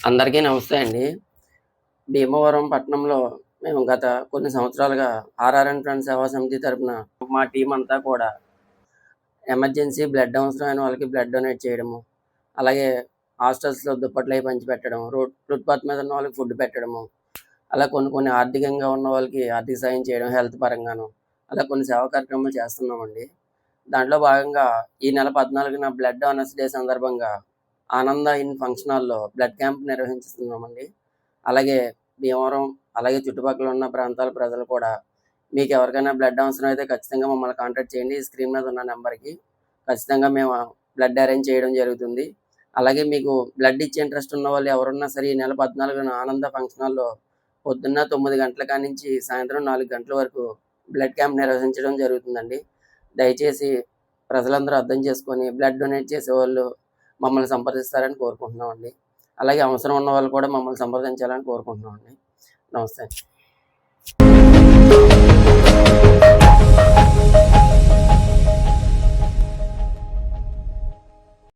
అందరికీ నమస్తే అండి. భీమవరం పట్టణంలో మేము గత కొన్ని సంవత్సరాలుగా ఆర్ఆర్ఎన్ ఫ్రెండ్స్ సేవా సమితి తరపున మా టీమ్ అంతా కూడా ఎమర్జెన్సీ బ్లడ్ అవసరమైన వాళ్ళకి బ్లడ్ డొనేట్ చేయడము, అలాగే హాస్టల్స్‌లో దుప్పట్లయి పంచిపెట్టడం, ఫుట్‌పాత్ మీద ఉన్న వాళ్ళకి ఫుడ్ పెట్టడము, అలా కొన్ని ఆర్థికంగా ఉన్న వాళ్ళకి ఆర్థిక సాయం చేయడం హెల్త్ పరంగాను. అలా కొన్ని సేవా కార్యక్రమాలు చేస్తున్నామండి. దాంట్లో భాగంగా ఈ నెల 14న బ్లడ్ డోనర్స్ డే సందర్భంగా ఆనంద ఇన్ ఫంక్షన్ హాల్‌లో బ్లడ్ క్యాంప్ నిర్వహిస్తున్నామండి. అలాగే భీమవరం, అలాగే చుట్టుపక్కల ఉన్న ప్రాంతాల ప్రజలు కూడా మీకెవరికైనా బ్లడ్ అవసరమైతే ఖచ్చితంగా మమ్మల్ని కాంటాక్ట్ చేయండి. ఈ స్క్రీన్ మీద ఉన్న నంబర్‌కి. ఖచ్చితంగా మేము బ్లడ్ అరేంజ్ చేయడం జరుగుతుంది. అలాగే మీకు బ్లడ్ ఇచ్చే ఇంట్రెస్ట్ ఉన్నవాళ్ళు ఎవరున్నా సరే ఈ నెల 14న ఆనంద ఫంక్షన్ హాల్‌లో పొద్దున్న 9 గంటల కానించి సాయంత్రం 4 గంటల వరకు బ్లడ్ క్యాంప్ నిర్వహించడం జరుగుతుందండి. దయచేసి ప్రజలందరూ అర్థం చేసుకొని బ్లడ్ డొనేట్ చేసేవాళ్ళు మమ్మల్ని సంప్రదిస్తారని కోరుకుంటున్నామండి. అలాగే అవసరం ఉన్నవాళ్ళు కూడా మమ్మల్ని సంప్రదించాలని కోరుకుంటున్నామండి. నమస్తే.